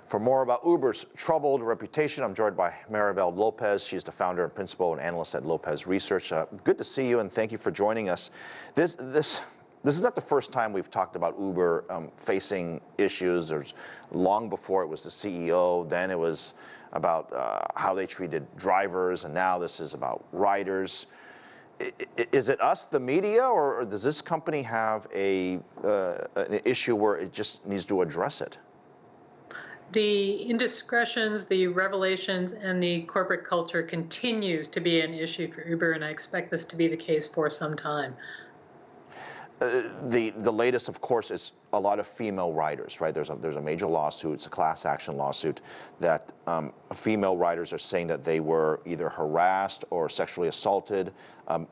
For more about Uber's troubled reputation, I'm joined by Maribel Lopez. She's the founder and principal and analyst at Lopez Research. Good to see you, and thank you for joining us. This is not the first time we've talked about Uber facing issues. There's long before it was the CEO, then it was about how they treated drivers, and now this is about riders. Is it us, the media, or does this company have an issue where it just needs to address it? The indiscretions, the revelations, and the corporate culture continues to be an issue for Uber, and I expect this to be the case for some time. The latest, of course, is a lot of female riders, right? There's a major lawsuit. It's a class action lawsuit that female riders are saying that they were either harassed or sexually assaulted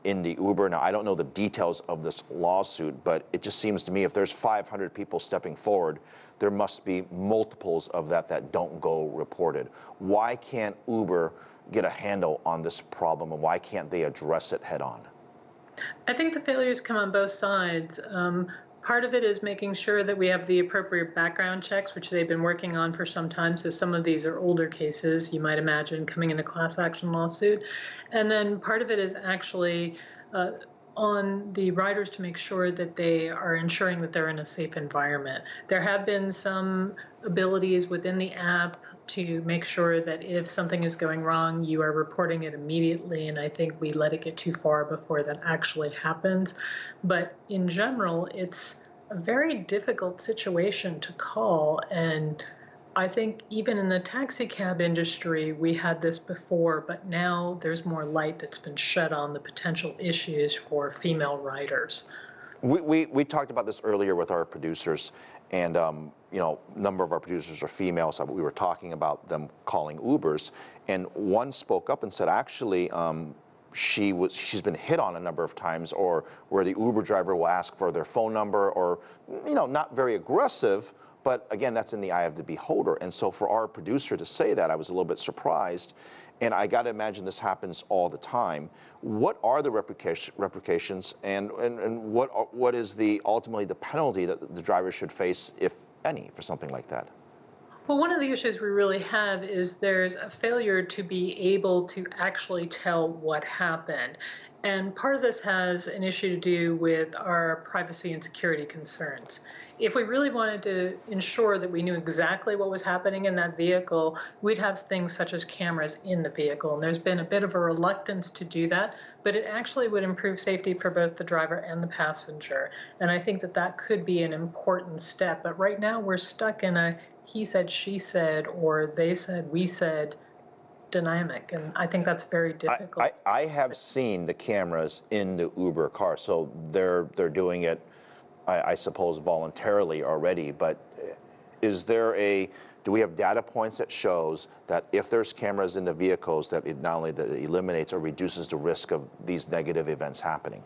in the Uber. Now, I don't know the details of this lawsuit, but it just seems to me if there's 500 people stepping forward, there must be multiples of that don't go reported. Why can't Uber get a handle on this problem, and why can't they address it head on? I think the failures come on both sides. Part of it is making sure that we have the appropriate background checks, which they've been working on for some time. So some of these are older cases, you might imagine, coming in a class action lawsuit. And then part of it is actually on the riders to make sure that they are ensuring that they're in a safe environment. There have been some abilities within the app to make sure that if something is going wrong, you are reporting it immediately, and I think we let it get too far before that actually happens. But in general, it's a very difficult situation to call, and I think even in the taxi cab industry, we had this before, but now there's more light that's been shed on the potential issues for female riders. We talked about this earlier with our producers, and you know, a number of our producers are female, so we were talking about them calling Ubers, and one spoke up and said, actually, she's been hit on a number of times, or where the Uber driver will ask for their phone number, or, you know, not very aggressive. But again, that's in the eye of the beholder. And so for our producer to say that, I was a little bit surprised. And I got to imagine this happens all the time. What are the repercussions, and what is ultimately the penalty that the driver should face, if any, for something like that? Well, one of the issues we really have is there's a failure to be able to actually tell what happened. And part of this has an issue to do with our privacy and security concerns. If we really wanted to ensure that we knew exactly what was happening in that vehicle, we'd have things such as cameras in the vehicle. And there's been a bit of a reluctance to do that, but it actually would improve safety for both the driver and the passenger. And I think that that could be an important step. But right now we're stuck in a he said, she said, or they said, we said dynamic, and I think that's very difficult. I have seen the cameras in the Uber car, so they're doing it, I suppose, voluntarily already. But is there do we have data points that shows that if there's cameras in the vehicles, that it not only that it eliminates or reduces the risk of these negative events happening?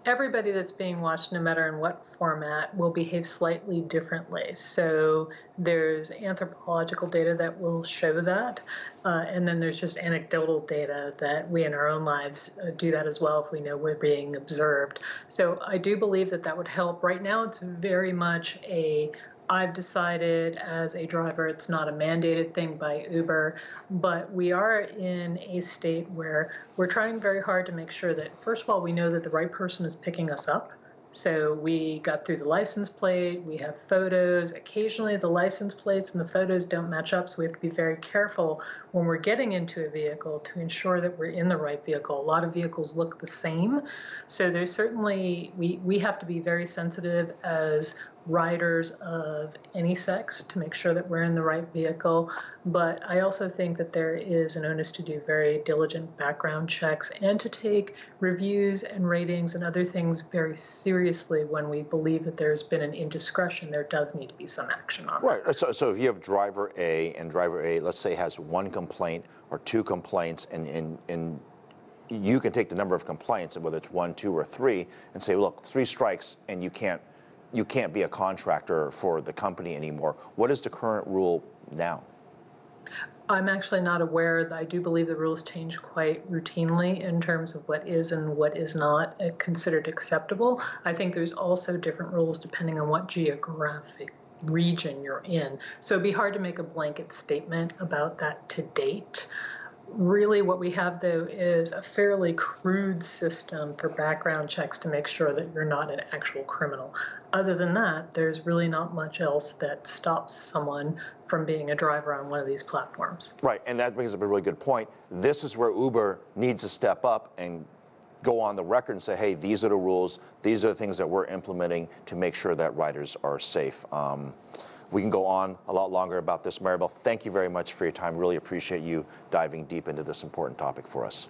Everybody that's being watched, no matter in what format, will behave slightly differently. So there's anthropological data that will show that, and then there's just anecdotal data that we in our own lives do that as well if we know we're being observed. So I do believe that that would help. Right now it's very much I've decided as a driver, it's not a mandated thing by Uber, but we are in a state where we're trying very hard to make sure that, first of all, we know that the right person is picking us up. So we got through the license plate, we have photos. Occasionally the license plates and the photos don't match up, so we have to be very careful when we're getting into a vehicle to ensure that we're in the right vehicle. A lot of vehicles look the same, so there's certainly, we have to be very sensitive as riders of any sex to make sure that we're in the right vehicle. But I also think that there is an onus to do very diligent background checks and to take reviews and ratings and other things very seriously when we believe that there's been an indiscretion. There does need to be some action on that. Right. So if you have driver A, and driver A, let's say, has one complaint or two complaints, and you can take the number of complaints, and whether it's 1, 2, or 3, and say, look, 3 strikes, and you can't be a contractor for the company anymore. What is the current rule now? I'm actually not aware. I do believe the rules change quite routinely in terms of what is and what is not considered acceptable. I think there's also different rules depending on what region you're in. So it'd be hard to make a blanket statement about that to date. Really what we have, though, is a fairly crude system for background checks to make sure that you're not an actual criminal. Other than that, there's really not much else that stops someone from being a driver on one of these platforms. Right, and that brings up a really good point. This is where Uber needs to step up and go on the record and say, hey, these are the rules, these are the things that we're implementing to make sure that riders are safe. We can go on a lot longer about this. Maribel, thank you very much for your time. Really appreciate you diving deep into this important topic for us.